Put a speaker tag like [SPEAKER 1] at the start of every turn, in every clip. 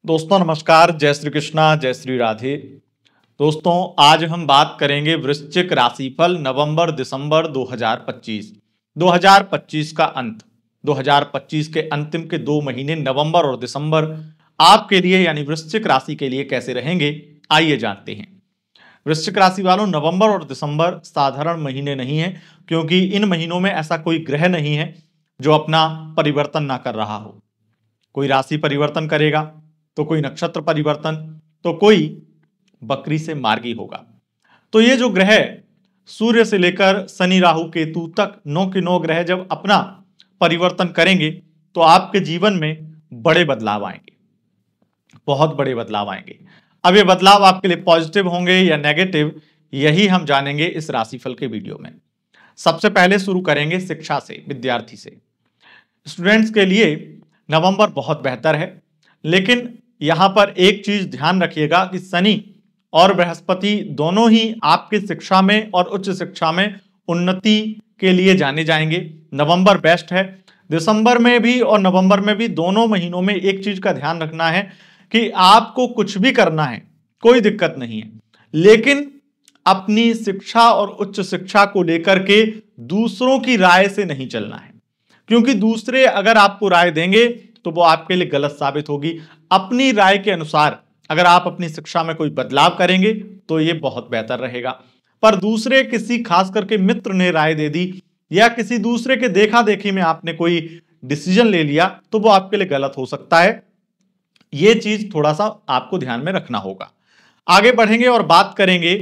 [SPEAKER 1] दोस्तों नमस्कार, जय श्री कृष्णा, जय श्री राधे। दोस्तों आज हम बात करेंगे वृश्चिक राशिफल नवंबर दिसंबर 2025। 2025 का अंत, 2025 के अंतिम के 2 महीने नवंबर और दिसंबर आपके लिए यानी वृश्चिक राशि के लिए कैसे रहेंगे, आइए जानते हैं। वृश्चिक राशि वालों, नवंबर और दिसंबर साधारण महीने नहीं है, क्योंकि इन महीनों में ऐसा कोई ग्रह नहीं है जो अपना परिवर्तन ना कर रहा हो। कोई राशि परिवर्तन करेगा तो कोई नक्षत्र परिवर्तन, तो कोई बकरी से मार्गी होगा। तो ये जो ग्रह सूर्य से लेकर शनि राहु केतु तक 9 के 9 ग्रह जब अपना परिवर्तन करेंगे तो आपके जीवन में बड़े बदलाव आएंगे, बहुत बड़े बदलाव आएंगे। अब ये बदलाव आपके लिए पॉजिटिव होंगे या नेगेटिव, यही हम जानेंगे इस राशिफल के वीडियो में। सबसे पहले शुरू करेंगे शिक्षा से, विद्यार्थी से। स्टूडेंट्स के लिए नवंबर बहुत बेहतर है, लेकिन यहां पर एक चीज ध्यान रखिएगा कि शनि और बृहस्पति दोनों ही आपकी शिक्षा में और उच्च शिक्षा में उन्नति के लिए जाने जाएंगे। नवंबर बेस्ट है। दिसंबर में भी और नवंबर में भी, दोनों महीनों में एक चीज का ध्यान रखना है कि आपको कुछ भी करना है, कोई दिक्कत नहीं है, लेकिन अपनी शिक्षा और उच्च शिक्षा को लेकर के दूसरों की राय से नहीं चलना है, क्योंकि दूसरे अगर आपको राय देंगे तो वो आपके लिए गलत साबित होगी। अपनी राय के अनुसार अगर आप अपनी शिक्षा में कोई बदलाव करेंगे तो ये बहुत बेहतर रहेगा। पर दूसरे किसी, खास करके मित्र ने राय दे दी या किसी दूसरे के देखा देखी में आपने कोई डिसीजन ले लिया तो वो आपके लिए गलत हो सकता है। ये चीज थोड़ा सा आपको ध्यान में रखना होगा। आगे बढ़ेंगे और बात करेंगे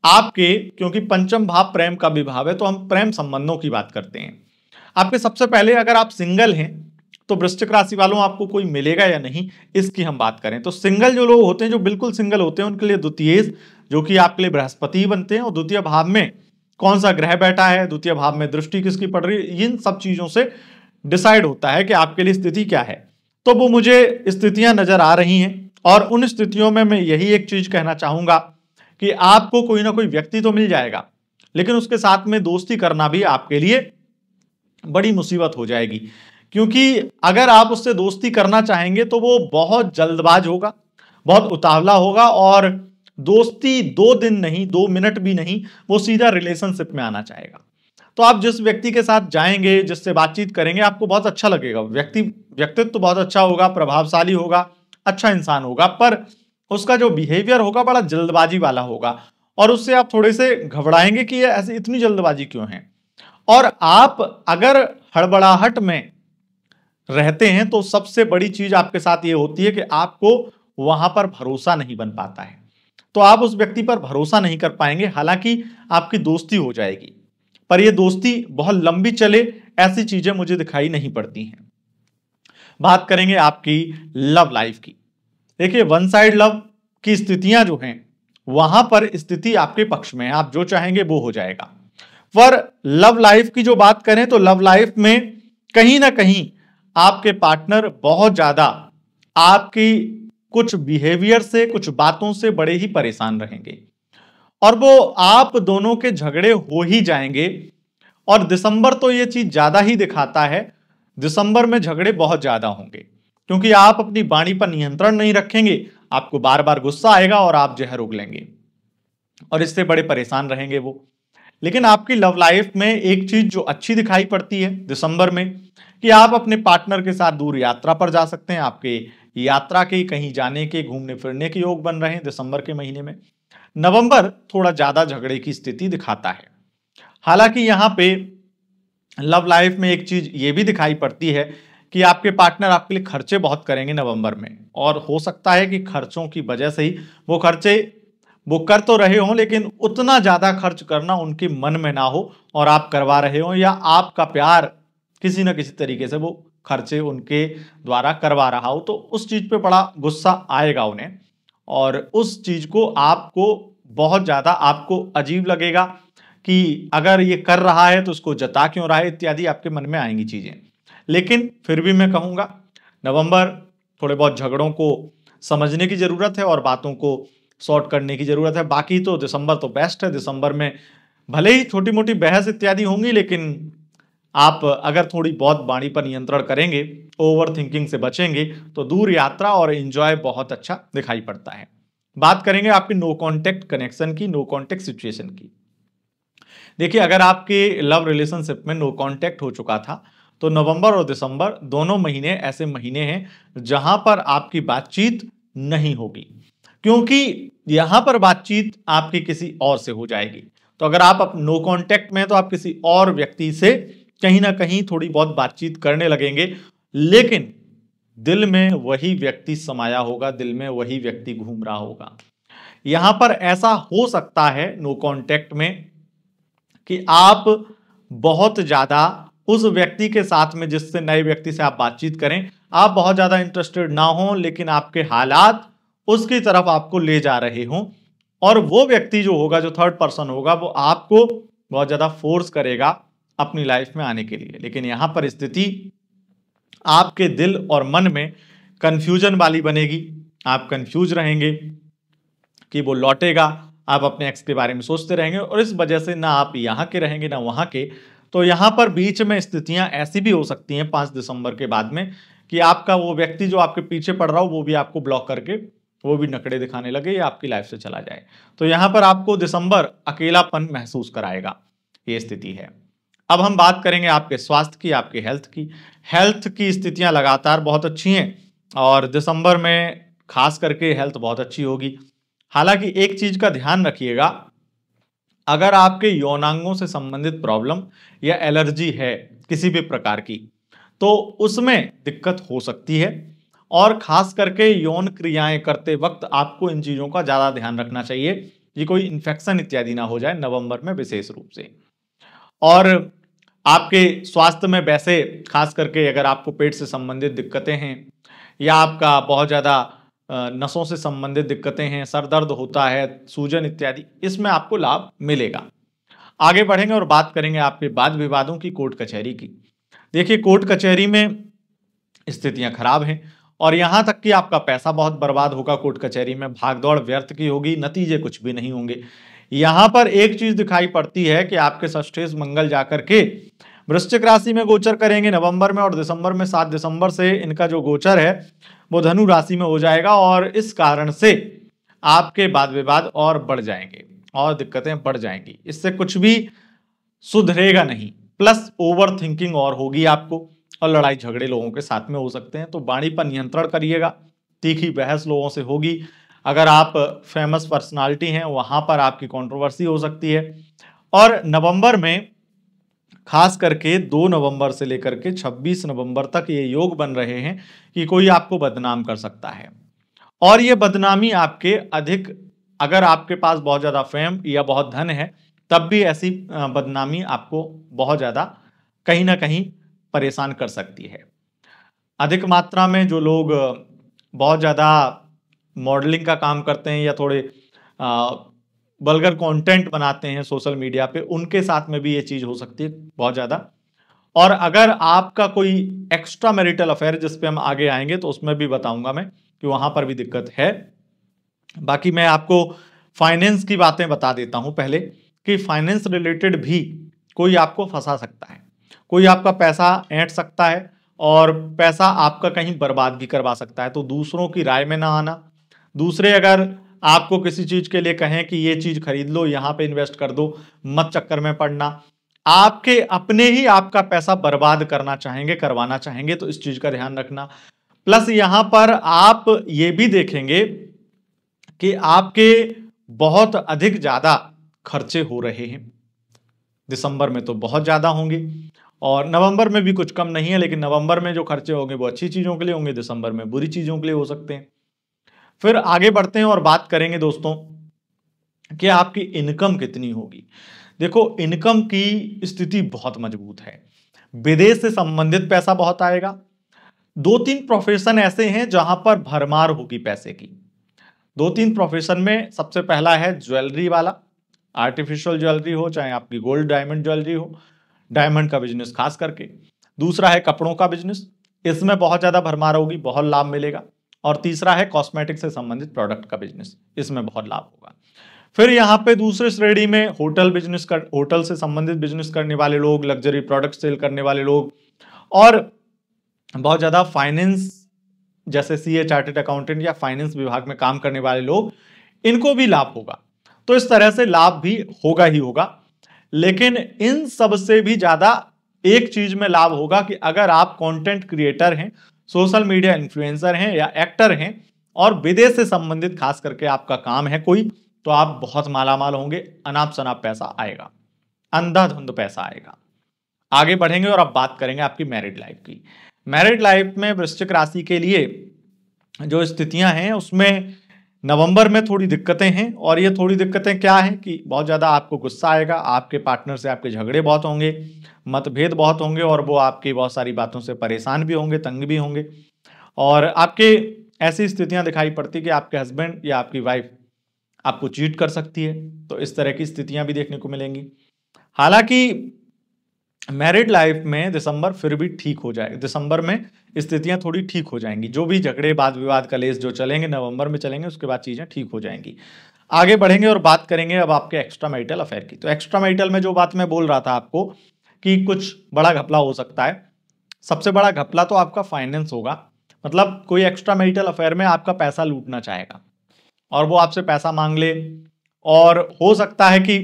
[SPEAKER 1] आपके, क्योंकि पंचम भाव प्रेम का भी भाव है, तो हम प्रेम संबंधों की बात करते हैं। आपके सबसे पहले, अगर आप सिंगल हैं तो वृश्चिक राशि वालों आपको कोई मिलेगा या नहीं, इसकी हम बात करें तो सिंगल जो लोग होते हैं, जो बिल्कुल सिंगल होते हैं, उनके लिए द्वितीय, जो कि आपके लिए बृहस्पति बनते हैं, और द्वितीय भाव में कौन सा ग्रह बैठा है, द्वितीय भाव में दृष्टि किसकी पड़ रही है, इन सब चीजों से डिसाइड होता है कि आपके लिए स्थिति क्या है। तो वो मुझे स्थितियां नजर आ रही हैं, और उन स्थितियों में मैं यही एक चीज कहना चाहूंगा कि आपको कोई ना कोई व्यक्ति तो मिल जाएगा, लेकिन उसके साथ में दोस्ती करना भी आपके लिए बड़ी मुसीबत हो जाएगी, क्योंकि अगर आप उससे दोस्ती करना चाहेंगे तो वो बहुत जल्दबाज होगा, बहुत उतावला होगा, और दोस्ती 2 दिन नहीं, 2 मिनट भी नहीं, वो सीधा रिलेशनशिप में आना चाहेगा। तो आप जिस व्यक्ति के साथ जाएंगे, जिससे बातचीत करेंगे, आपको बहुत अच्छा लगेगा। व्यक्तित्व तो बहुत अच्छा होगा, प्रभावशाली होगा, अच्छा इंसान होगा, पर उसका जो बिहेवियर होगा बड़ा जल्दबाजी वाला होगा, और उससे आप थोड़े से घबराएंगे कि ये ऐसे इतनी जल्दबाजी क्यों है। और आप अगर हड़बड़ाहट में रहते हैं तो सबसे बड़ी चीज आपके साथ ये होती है कि आपको वहां पर भरोसा नहीं बन पाता है, तो आप उस व्यक्ति पर भरोसा नहीं कर पाएंगे। हालांकि आपकी दोस्ती हो जाएगी, पर यह दोस्ती बहुत लंबी चले, ऐसी चीजें मुझे दिखाई नहीं पड़ती हैं। बात करेंगे आपकी लव लाइफ की। देखिए, वन साइड लव की स्थितियां जो हैं, वहां पर स्थिति आपके पक्ष में है, आप जो चाहेंगे वो हो जाएगा। पर लव लाइफ की जो बात करें तो लव लाइफ में कहीं ना कहीं आपके पार्टनर बहुत ज्यादा आपकी कुछ बिहेवियर से, कुछ बातों से बड़े ही परेशान रहेंगे, और वो आप दोनों के झगड़े हो ही जाएंगे। और दिसंबर तो ये चीज ज्यादा ही दिखाता है, दिसंबर में झगड़े बहुत ज्यादा होंगे, क्योंकि आप अपनी वाणी पर नियंत्रण नहीं रखेंगे, आपको बार बार गुस्सा आएगा और आप जहर उगलेंगे, और इससे बड़े परेशान रहेंगे वो। लेकिन आपकी लव लाइफ में एक चीज जो अच्छी दिखाई पड़ती है दिसंबर में, कि आप अपने पार्टनर के साथ दूर यात्रा पर जा सकते हैं। आपके यात्रा के, कहीं जाने के, घूमने फिरने के योग बन रहे हैं दिसंबर के महीने में। नवंबर थोड़ा ज्यादा झगड़े की स्थिति दिखाता है। हालांकि यहाँ पे लव लाइफ में एक चीज ये भी दिखाई पड़ती है कि आपके पार्टनर आपके लिए खर्चे बहुत करेंगे नवंबर में, और हो सकता है कि खर्चों की वजह से ही वो खर्चे वो कर तो रहे हों, लेकिन उतना ज्यादा खर्च करना उनके मन में ना हो और आप करवा रहे हो, या आपका प्यार किसी न किसी तरीके से वो खर्चे उनके द्वारा करवा रहा हो, तो उस चीज पे बड़ा गुस्सा आएगा उन्हें, और उस चीज को आपको बहुत ज्यादा आपको अजीब लगेगा कि अगर ये कर रहा है तो उसको जता क्यों रहा है, इत्यादि आपके मन में आएंगी चीजें। लेकिन फिर भी मैं कहूंगा, नवंबर थोड़े बहुत झगड़ों को समझने की जरूरत है और बातों को सॉर्ट करने की जरूरत है। बाकी तो दिसंबर तो बेस्ट है। दिसंबर में भले ही छोटी मोटी बहस इत्यादि होंगी, लेकिन आप अगर थोड़ी बहुत वाणी पर नियंत्रण करेंगे, ओवर थिंकिंग से बचेंगे, तो दूर यात्रा और एंजॉय बहुत अच्छा दिखाई पड़ता है। बात करेंगे आपके नो कॉन्टेक्ट कनेक्शन की, नो कॉन्टेक्ट सिचुएशन की। देखिए, अगर आपके लव रिलेशनशिप में नो कॉन्टेक्ट हो चुका था, तो नवंबर और दिसंबर दोनों महीने ऐसे महीने हैं जहां पर आपकी बातचीत नहीं होगी, क्योंकि यहां पर बातचीत आपकी किसी और से हो जाएगी। तो अगर आप नो कॉन्टेक्ट में हैं, तो आप किसी और व्यक्ति से कहीं ना कहीं थोड़ी बहुत बातचीत करने लगेंगे, लेकिन दिल में वही व्यक्ति समाया होगा, दिल में वही व्यक्ति घूम रहा होगा। यहां पर ऐसा हो सकता है नो कॉन्टेक्ट में कि आप बहुत ज्यादा उस व्यक्ति के साथ में, जिससे नए व्यक्ति से आप बातचीत करें, आप बहुत ज्यादा इंटरेस्टेड ना हो, लेकिन आपके हालात उसकी तरफ आपको ले जा रहे हों, और वो व्यक्ति जो होगा, जो थर्ड पर्सन होगा, वो आपको बहुत ज्यादा फोर्स करेगा अपनी लाइफ में आने के लिए। लेकिन यहां पर स्थिति आपके दिल और मन में कंफ्यूजन वाली बनेगी। आप कंफ्यूज रहेंगे कि वो लौटेगा, आप अपने एक्स के बारे में सोचते रहेंगे, और इस वजह से ना आप यहाँ के रहेंगे ना वहाँ के। तो यहाँ पर बीच में स्थितियां ऐसी भी हो सकती हैं 5 दिसंबर के बाद में कि आपका वो व्यक्ति जो आपके पीछे पड़ रहा हो, वो भी आपको ब्लॉक करके वो भी नखड़े दिखाने लगे या आपकी लाइफ से चला जाए। तो यहाँ पर आपको दिसंबर अकेलापन महसूस कराएगा, ये स्थिति है। अब हम बात करेंगे आपके स्वास्थ्य की, आपके हेल्थ की। हेल्थ की स्थितियां लगातार बहुत अच्छी हैं, और दिसंबर में खास करके हेल्थ बहुत अच्छी होगी। हालांकि एक चीज का ध्यान रखिएगा, अगर आपके यौनांगों से संबंधित प्रॉब्लम या एलर्जी है किसी भी प्रकार की, तो उसमें दिक्कत हो सकती है, और खास करके यौन क्रियाएं करते वक्त आपको इन चीजों का ज्यादा ध्यान रखना चाहिए कि कोई इन्फेक्शन इत्यादि ना हो जाए नवंबर में विशेष रूप से। और आपके स्वास्थ्य में वैसे खास करके अगर आपको पेट से संबंधित दिक्कतें हैं, या आपका बहुत ज्यादा नसों से संबंधित दिक्कतें हैं, सर दर्द होता है, सूजन इत्यादि, इसमें आपको लाभ मिलेगा। आगे बढ़ेंगे और बात करेंगे आपके वाद विवादों की, कोर्ट कचहरी की। देखिए, कोर्ट कचहरी में स्थितियां खराब हैं, और यहां तक कि आपका पैसा बहुत बर्बाद होगा। कोर्ट कचहरी में भागदौड़ व्यर्थ की होगी, नतीजे कुछ भी नहीं होंगे। यहां पर एक चीज दिखाई पड़ती है कि आपके षष्ठेश मंगल जाकर के वृश्चिक राशि में गोचर करेंगे नवंबर में, और दिसंबर में 7 दिसंबर से इनका जो गोचर है वो धनु राशि में हो जाएगा, और इस कारण से आपके वाद विवाद और बढ़ जाएंगे और दिक्कतें बढ़ जाएंगी। इससे कुछ भी सुधरेगा नहीं, प्लस ओवर थिंकिंग और होगी आपको, और लड़ाई झगड़े लोगों के साथ में हो सकते हैं। तो वाणी पर नियंत्रण करिएगा, तीखी बहस लोगों से होगी। अगर आप फेमस पर्सनालिटी हैं, वहां पर आपकी कंट्रोवर्सी हो सकती है। और नवंबर में खास करके 2 नवंबर से लेकर के 26 नवंबर तक ये योग बन रहे हैं कि कोई आपको बदनाम कर सकता है, और ये बदनामी आपके अधिक, अगर आपके पास बहुत ज्यादा फेम या बहुत धन है, तब भी ऐसी बदनामी आपको बहुत ज्यादा कहीं ना कहीं परेशान कर सकती है। अधिक मात्रा में जो लोग बहुत ज्यादा मॉडलिंग का काम करते हैं, या थोड़े वल्गर कंटेंट बनाते हैं सोशल मीडिया पे, उनके साथ में भी ये चीज हो सकती है बहुत ज्यादा। और अगर आपका कोई एक्स्ट्रा मैरिटल अफेयर, जिस पे हम आगे आएंगे तो उसमें भी बताऊंगा मैं कि वहां पर भी दिक्कत है। बाकी मैं आपको फाइनेंस की बातें बता देता हूं पहले, कि फाइनेंस रिलेटेड भी कोई आपको फंसा सकता है, कोई आपका पैसा ऐंठ सकता है, और पैसा आपका कहीं बर्बाद भी करवा सकता है। तो दूसरों की राय में ना आना। दूसरे अगर आपको किसी चीज के लिए कहें कि ये चीज खरीद लो, यहां पे इन्वेस्ट कर दो, मत चक्कर में पड़ना। आपके अपने ही आपका पैसा बर्बाद करना चाहेंगे, करवाना चाहेंगे, तो इस चीज का ध्यान रखना। प्लस यहां पर आप ये भी देखेंगे कि आपके बहुत अधिक ज्यादा खर्चे हो रहे हैं। दिसंबर में तो बहुत ज्यादा होंगे, और नवंबर में भी कुछ कम नहीं है, लेकिन नवंबर में जो खर्चे होंगे वो अच्छी चीजों के लिए होंगे, दिसंबर में बुरी चीजों के लिए हो सकते हैं। फिर आगे बढ़ते हैं और बात करेंगे दोस्तों कि आपकी इनकम कितनी होगी। देखो, इनकम की स्थिति बहुत मजबूत है, विदेश से संबंधित पैसा बहुत आएगा। 2-3 प्रोफेशन ऐसे हैं जहां पर भरमार होगी पैसे की। 2-3 प्रोफेशन में सबसे पहला है ज्वेलरी वाला, आर्टिफिशियल ज्वेलरी हो, चाहे आपकी गोल्ड डायमंड ज्वेलरी हो, डायमंड का बिजनेस खास करके। दूसरा है कपड़ों का बिजनेस, इसमें बहुत ज्यादा भरमार होगी, बहुत लाभ मिलेगा। और तीसरा है कॉस्मेटिक से संबंधित प्रोडक्ट का बिजनेस, इसमें बहुत लाभ होगा। फिर यहाँ पे दूसरे श्रेणी में होटल बिजनेस कर, होटल से संबंधित बिजनेस करने वाले लोग, लग्जरी प्रोडक्ट सेल करने वाले लोग, और बहुत ज्यादा फाइनेंस जैसे सीए, चार्टेड अकाउंटेंट या फाइनेंस विभाग में काम करने वाले लोग, इनको भी लाभ होगा। तो इस तरह से लाभ भी होगा ही होगा। लेकिन इन सब से भी ज्यादा एक चीज में लाभ होगा कि अगर आप कंटेंट क्रिएटर हैं, सोशल मीडिया इन्फ्लुएंसर हैं या एक्टर हैं और विदेश से संबंधित खास करके आपका काम है कोई, तो आप बहुत मालामाल होंगे, अनाप शनाप पैसा आएगा, अंधाधुंध पैसा आएगा। आगे बढ़ेंगे और अब बात करेंगे आपकी मैरिड लाइफ की। मैरिड लाइफ में वृश्चिक राशि के लिए जो स्थितियां हैं उसमें नवंबर में थोड़ी दिक्कतें हैं। और ये थोड़ी दिक्कतें क्या हैं कि बहुत ज़्यादा आपको गुस्सा आएगा, आपके पार्टनर से आपके झगड़े बहुत होंगे, मतभेद बहुत होंगे, और वो आपकी बहुत सारी बातों से परेशान भी होंगे, तंग भी होंगे। और आपके ऐसी स्थितियां दिखाई पड़ती कि आपके हस्बैंड या आपकी वाइफ आपको चीट कर सकती है। तो इस तरह की स्थितियां भी देखने को मिलेंगी। हालांकि मैरिड लाइफ में दिसंबर फिर भी ठीक हो जाएगा, दिसंबर में स्थितियां थोड़ी ठीक हो जाएंगी। जो भी झगड़े, वाद विवाद, कलेश जो चलेंगे नवंबर में चलेंगे, उसके बाद चीजें ठीक हो जाएंगी। आगे बढ़ेंगे और बात करेंगे अब आपके एक्स्ट्रा मैरिटल अफेयर की। तो एक्स्ट्रा मैरिटल में जो बात मैं बोल रहा था आपको कि कुछ बड़ा घपला हो सकता है। सबसे बड़ा घपला तो आपका फाइनेंस होगा। मतलब कोई एक्स्ट्रा मैरिटल अफेयर में आपका पैसा लूटना चाहेगा और वो आपसे पैसा मांग ले। और हो सकता है कि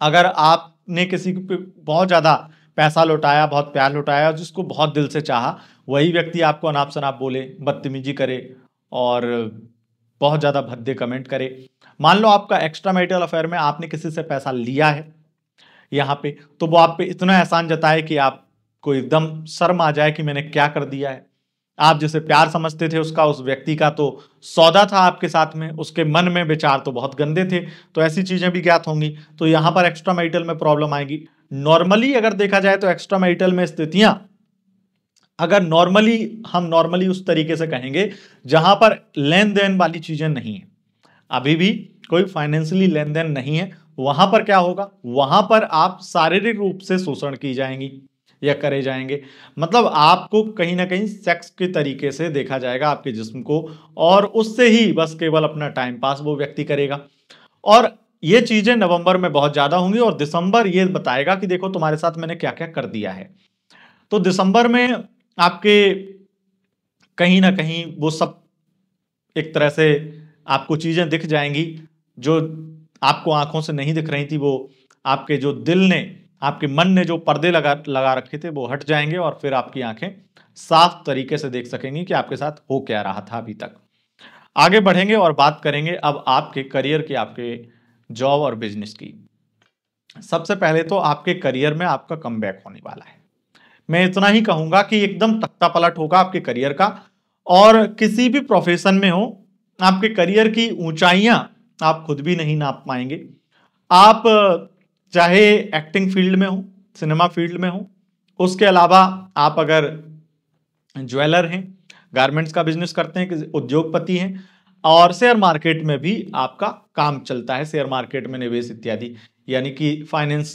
[SPEAKER 1] अगर आपने किसी को बहुत ज्यादा पैसा लौटाया, बहुत प्यार लौटाया, जिसको बहुत दिल से चाहा, वही व्यक्ति आपको अनाप शनाप बोले, बदतमीजी करे और बहुत ज्यादा भद्दे कमेंट करे। मान लो आपका एक्स्ट्रा मैरिटल अफेयर में आपने किसी से पैसा लिया है यहाँ पे, तो वो आप पे इतना एहसान जताए कि आपको एकदम शर्म आ जाए कि मैंने क्या कर दिया है। आप जिसे प्यार समझते थे उसका, उस व्यक्ति का तो सौदा था आपके साथ में, उसके मन में विचार तो बहुत गंदे थे। तो ऐसी चीजें भी ज्ञात होंगी। तो यहां पर एक्स्ट्रा मैरिटल में प्रॉब्लम आएगी। नॉर्मली अगर देखा जाए तो एक्स्ट्रा मैरिटल में स्थितियां, अगर नॉर्मली उस तरीके से कहेंगे जहां पर लेन देन वाली चीजें नहीं है, अभी भी कोई फाइनेंशियली लेन देन नहीं है, वहां पर क्या होगा, वहां पर आप शारीरिक रूप से शोषण की जाएंगी या करे जाएंगे। मतलब आपको कहीं ना कहीं सेक्स के तरीके से देखा जाएगा आपके जिस्म को, और उससे ही बस केवल अपना टाइम पास वो व्यक्ति करेगा। और ये चीजें नवंबर में बहुत ज्यादा होंगी और दिसंबर ये बताएगा कि देखो तुम्हारे साथ मैंने क्या क्या कर दिया है। तो दिसंबर में आपके कहीं ना कहीं वो सब एक तरह से आपको चीजें दिख जाएंगी जो आपको आंखों से नहीं दिख रही थी। वो आपके जो दिल ने, आपके मन ने जो पर्दे लगा रखे थे वो हट जाएंगे और फिर आपकी आंखें साफ तरीके से देख सकेंगी कि आपके साथ हो क्या रहा था अभी तक। आगे बढ़ेंगे और बात करेंगे अब आपके करियर की, आपके जॉब और बिजनेस की। सबसे पहले तो आपके करियर में आपका कमबैक होने वाला है। मैं इतना ही कहूंगा कि एकदम तख्ता पलट होगा आपके करियर का। और किसी भी प्रोफेशन में हो, आपके करियर की ऊंचाइयां आप खुद भी नहीं नाप पाएंगे। आप चाहे एक्टिंग फील्ड में हो, सिनेमा फील्ड में हो, उसके अलावा आप अगर ज्वेलर हैं, गारमेंट्स का बिजनेस करते हैं, उद्योगपति हैं, और शेयर मार्केट में भी आपका काम चलता है, शेयर मार्केट में निवेश इत्यादि, यानी कि फाइनेंस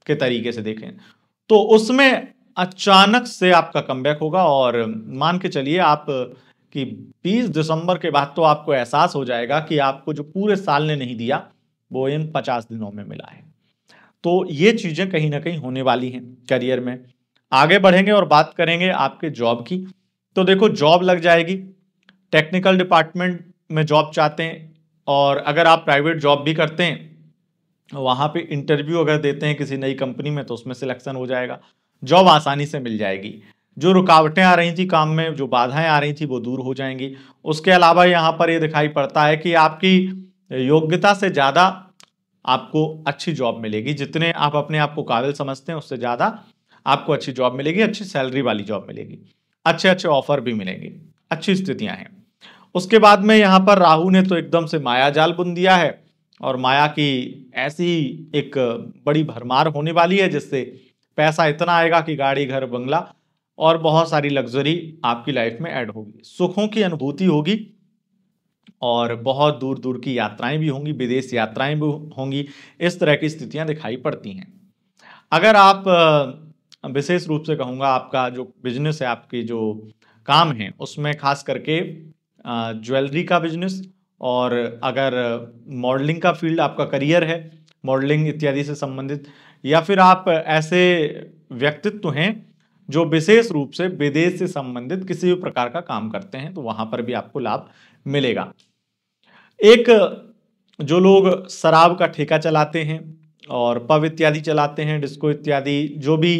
[SPEAKER 1] के तरीके से देखें तो उसमें अचानक से आपका कमबैक होगा। और मान के चलिए आप कि 20 दिसंबर के बाद तो आपको एहसास हो जाएगा कि आपको जो पूरे साल ने नहीं दिया वो इन 50 दिनों में मिला है। तो ये चीजें कहीं ना कहीं होने वाली हैं करियर में। आगे बढ़ेंगे और बात करेंगे आपके जॉब की। तो देखो, जॉब लग जाएगी। टेक्निकल डिपार्टमेंट में जॉब चाहते हैं, और अगर आप प्राइवेट जॉब भी करते हैं, वहां पे इंटरव्यू अगर देते हैं किसी नई कंपनी में, तो उसमें सिलेक्शन हो जाएगा, जॉब आसानी से मिल जाएगी। जो रुकावटें आ रही थी काम में, जो बाधाएं आ रही थी, वो दूर हो जाएंगी। उसके अलावा यहाँ पर ये दिखाई पड़ता है कि आपकी योग्यता से ज्यादा आपको अच्छी जॉब मिलेगी। जितने आप अपने आप को काबिल समझते हैं उससे ज्यादा आपको अच्छी जॉब मिलेगी, अच्छी सैलरी वाली जॉब मिलेगी, अच्छे अच्छे ऑफर भी मिलेंगे, अच्छी स्थितियां हैं। उसके बाद में यहाँ पर राहु ने तो एकदम से माया जाल बुन दिया है, और माया की ऐसी एक बड़ी भरमार होने वाली है जिससे पैसा इतना आएगा कि गाड़ी, घर, बंगला और बहुत सारी लग्जरी आपकी लाइफ में ऐड होगी, सुखों की अनुभूति होगी, और बहुत दूर दूर की यात्राएं भी होंगी, विदेश यात्राएं भी होंगी। इस तरह की स्थितियां दिखाई पड़ती हैं। अगर आप विशेष रूप से कहूँगा, आपका जो बिजनेस है, आपकी जो काम है, उसमें खास करके ज्वेलरी का बिजनेस और अगर मॉडलिंग का फील्ड आपका करियर है, मॉडलिंग इत्यादि से संबंधित, या फिर आप ऐसे व्यक्तित्व हैं जो विशेष रूप से विदेश से संबंधित किसी भी प्रकार का काम करते हैं, तो वहां पर भी आपको लाभ मिलेगा। एक जो लोग शराब का ठेका चलाते हैं और पब इत्यादि चलाते हैं, डिस्को इत्यादि, जो भी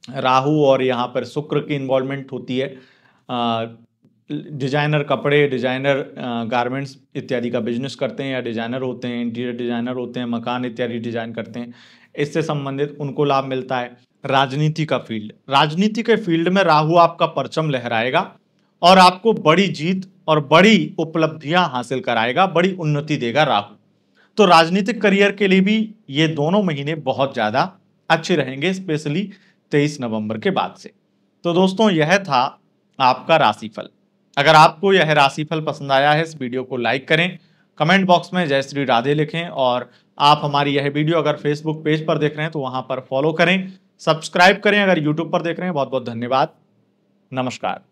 [SPEAKER 1] राहु और यहाँ पर शुक्र की इन्वॉल्वमेंट होती है, डिजाइनर कपड़े, डिजाइनर गारमेंट्स इत्यादि का बिजनेस करते हैं, या डिजाइनर होते हैं, इंटीरियर डिजाइनर होते हैं, मकान इत्यादि डिजाइन करते हैं, इससे संबंधित उनको लाभ मिलता है। राजनीति का फील्ड, राजनीति के फील्ड में राहु आपका परचम लहराएगा और आपको बड़ी जीत और बड़ी उपलब्धियां हासिल कराएगा, बड़ी उन्नति देगा राहु। तो राजनीतिक करियर के लिए भी ये दोनों महीने बहुत ज्यादा अच्छे रहेंगे, स्पेशली 23 नवंबर के बाद से। तो दोस्तों, यह था आपका राशिफल। अगर आपको यह राशिफल पसंद आया है, इस वीडियो को लाइक करें, कमेंट बॉक्स में जय श्री राधे लिखें, और आप हमारी यह वीडियो अगर फेसबुक पेज पर देख रहे हैं तो वहां पर फॉलो करें, सब्सक्राइब करें, अगर यूट्यूब पर देख रहे हैं बहुत बहुत धन्यवाद, नमस्कार।